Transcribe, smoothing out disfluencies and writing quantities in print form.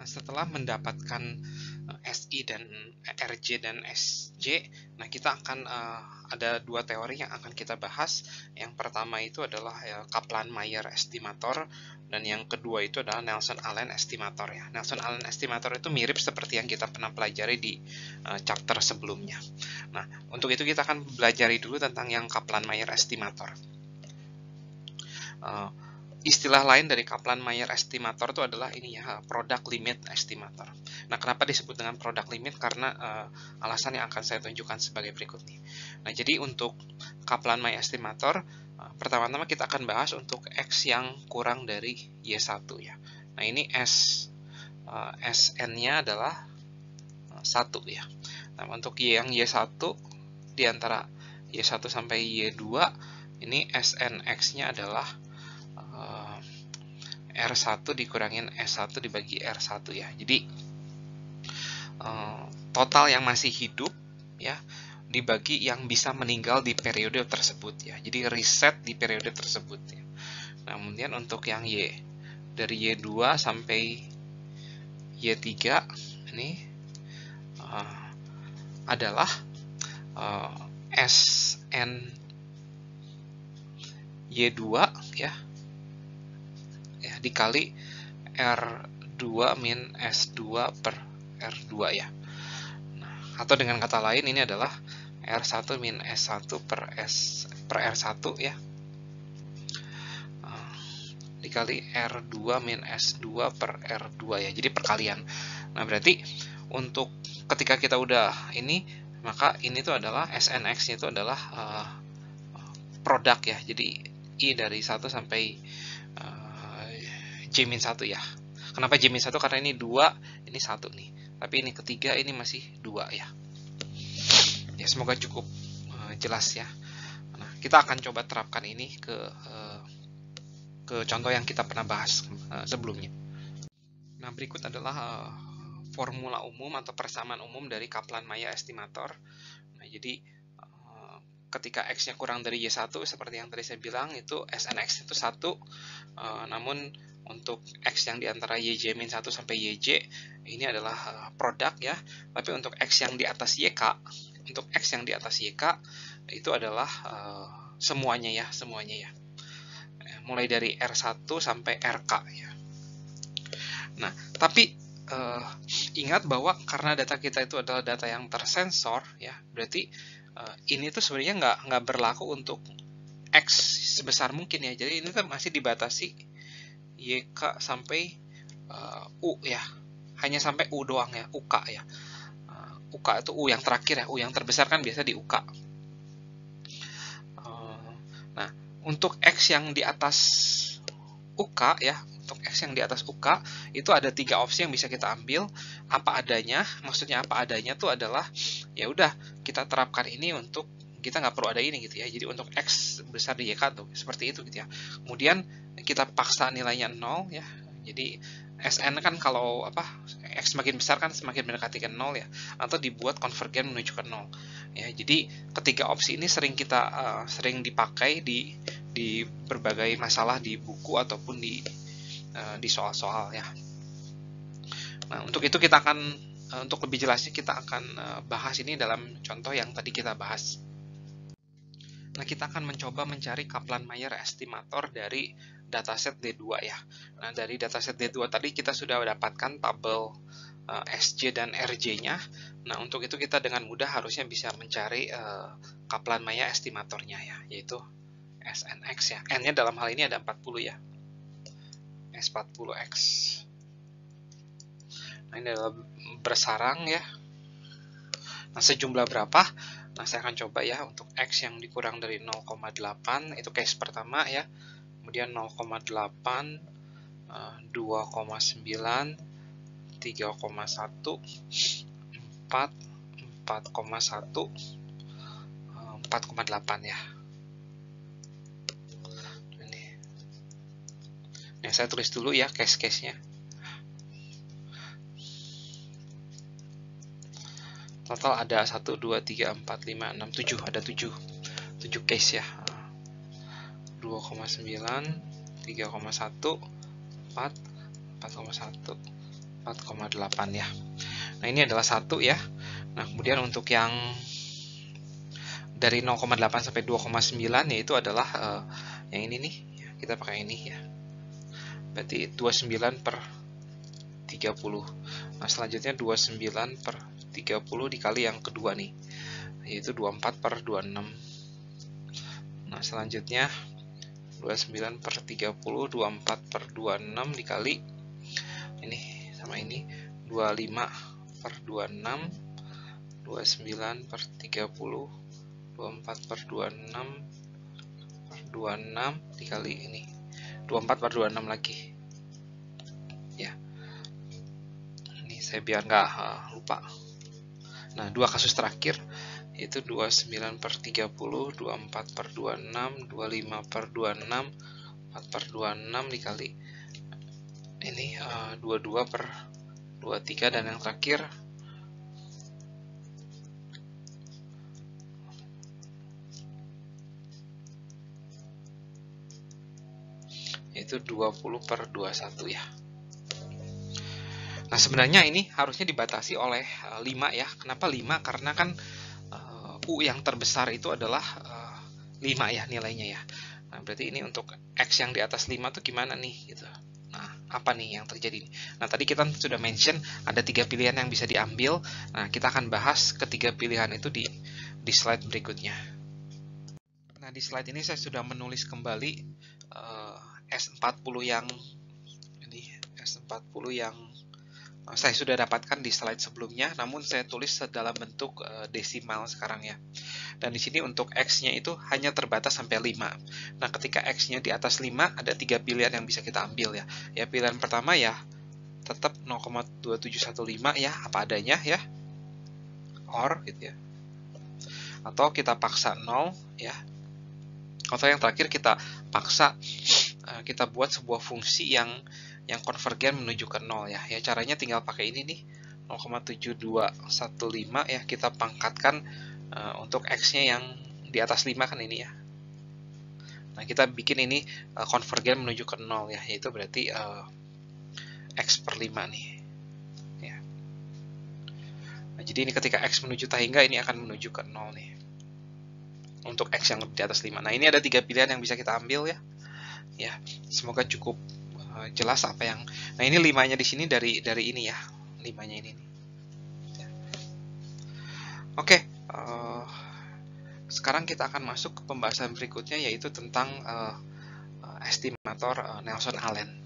Nah, setelah mendapatkan SI dan RJ dan SJ, nah kita akan ada dua teori yang akan kita bahas. Yang pertama itu adalah Kaplan-Meier estimator, dan yang kedua itu adalah Nelson-Allen estimator ya. Nelson-Allen estimator itu mirip seperti yang kita pernah pelajari di chapter sebelumnya. Nah, untuk itu kita akan pelajari dulu tentang yang Kaplan-Meier estimator. Istilah lain dari Kaplan-Meier estimator itu adalah ini ya, product limit estimator. Nah, kenapa disebut dengan product limit? Karena alasan yang akan saya tunjukkan sebagai berikut nih. Nah, jadi untuk Kaplan-Meier estimator, pertama-tama kita akan bahas untuk X yang kurang dari Y1 ya. Nah, ini Sn-nya adalah 1 ya. Nah, untuk Y yang Y1 di antara Y1 sampai Y2, ini Snx-nya adalah R1 dikurangin S1 dibagi R1 ya. Jadi total yang masih hidup ya dibagi yang bisa meninggal di periode tersebut ya. Jadi reset di periode tersebut ya. Nah, kemudian untuk yang Y, dari Y2 sampai Y3 ini adalah Sn Y2 ya dikali R2 min S2 per R2 ya. Nah, atau dengan kata lain ini adalah R1 min S1 per R1 ya. Dikali R2 min S2 per R2 ya. Jadi perkalian. Nah, berarti untuk ketika kita udah ini, maka ini tuh adalah SNX itu adalah produk ya. Jadi I dari 1 sampai J-1 ya. Kenapa J-1? Karena ini 2, ini 1 nih. Tapi ini ketiga, ini masih 2 ya. Ya, semoga cukup jelas ya. Nah, kita akan coba terapkan ini ke contoh yang kita pernah bahas sebelumnya. Nah, berikut adalah formula umum atau persamaan umum dari Kaplan-Meier estimator. Nah, jadi ketika X-nya kurang dari Y1, seperti yang tadi saya bilang, itu SNX itu 1, namun untuk X yang di antara YJ-1 sampai YJ, ini adalah produk ya, tapi untuk X yang di atas YK, itu adalah semuanya ya, mulai dari R1 sampai RK ya. Nah, tapi ingat bahwa karena data kita itu adalah data yang tersensor ya, berarti ini tuh sebenarnya nggak berlaku untuk X sebesar mungkin ya. Jadi ini tuh masih dibatasi YK sampai U ya. Hanya sampai U doang ya, UK ya. UK itu U yang terakhir ya, U yang terbesar kan biasa di UK. Nah, untuk X yang di atas UK ya, untuk X yang di atas UK itu ada 3 opsi yang bisa kita ambil. Apa adanya, maksudnya apa adanya tuh adalah ya udah kita terapkan ini untuk kita nggak perlu ada ini gitu ya. Jadi untuk X besar di YK tuh seperti itu gitu ya. Kemudian kita paksa nilainya 0 ya. Jadi Sn kan kalau X semakin besar kan semakin mendekati ke 0 ya, atau dibuat konvergen menuju ke 0 ya. Jadi ketiga opsi ini sering dipakai di berbagai masalah di buku ataupun di soal-soal ya. Nah, untuk itu kita akan untuk lebih jelasnya kita akan bahas ini dalam contoh yang tadi kita bahas. Nah, kita akan mencoba mencari Kaplan-Meier estimator dari dataset D2 ya. Nah, dari dataset D2 tadi kita sudah dapatkan tabel SJ dan RJ-nya. Nah, untuk itu kita dengan mudah harusnya bisa mencari Kaplan-Meier estimatornya ya, yaitu SNX ya. N-nya dalam hal ini ada 40 ya. S40X. Nah, ini adalah bersarang ya. Nah, sejumlah berapa? Nah, saya akan coba ya untuk X yang dikurang dari 0,8, itu case pertama ya. Kemudian 0,8, 2,9, 3,1, 4, 4,1, 4,8 ya. Nah, saya tulis dulu ya case-case-nya. Total ada 1, 2, 3, 4, 5, 6, 7. Ada 7 case ya. 2,9, 3,1, 4, 4,1, 4,8 ya. Nah, ini adalah 1 ya. Nah, kemudian untuk yang dari 0,8 sampai 2,9 yaitu adalah yang ini nih. Kita pakai ini ya. Berarti 29 per 30. Nah, selanjutnya 29 per 30 dikali yang kedua nih, yaitu 24 per 26. Nah, selanjutnya 29 per 30, 24 per 26 dikali ini sama ini, 25 per 26, 29 per 30, 24 per 26 per 26 dikali ini, 24 per 26 lagi ya. Ini saya biar nggak lupa. Nah, dua kasus terakhir yaitu 29 per 30, 24 per 26, 25 per 26, 4 per 26 dikali ini 22 per 23, dan yang terakhir yaitu 20 per 21 ya. Nah, sebenarnya ini harusnya dibatasi oleh 5 ya. Kenapa 5? Karena kan U yang terbesar itu adalah 5 ya nilainya ya. Nah, berarti ini untuk X yang di atas 5 tuh gimana nih gitu. Nah, apa nih yang terjadi? Nah, tadi kita sudah mention ada 3 pilihan yang bisa diambil. Nah, kita akan bahas ketiga pilihan itu di slide berikutnya. Nah, di slide ini saya sudah menulis kembali S40 yang ini, S40 yang saya sudah dapatkan di slide sebelumnya, namun saya tulis dalam bentuk desimal sekarang ya. Dan di sini untuk X-nya itu hanya terbatas sampai 5. Nah, ketika X-nya di atas 5, ada 3 pilihan yang bisa kita ambil ya. Ya, pilihan pertama ya, tetap 0,2715 ya, apa adanya ya. OR gitu ya. Atau kita paksa 0 ya. Atau yang terakhir kita paksa, kita buat sebuah fungsi yang konvergen menuju ke 0 ya. Ya, caranya tinggal pakai ini nih, 0,7215 ya, kita pangkatkan untuk X-nya yang di atas 5 kan ini ya. Nah, kita bikin ini konvergen menuju ke 0 ya, yaitu berarti X per 5 nih ya. Nah, jadi ini ketika X menuju tahingga, ini akan menuju ke 0 nih untuk X yang di atas 5. Nah, ini ada 3 pilihan yang bisa kita ambil ya. Ya, semoga cukup jelas apa yang. Nah, ini 5-nya di sini dari ini ya, 5-nya ini nih. Ya. Oke, sekarang kita akan masuk ke pembahasan berikutnya, yaitu tentang estimator Nelson-Allen.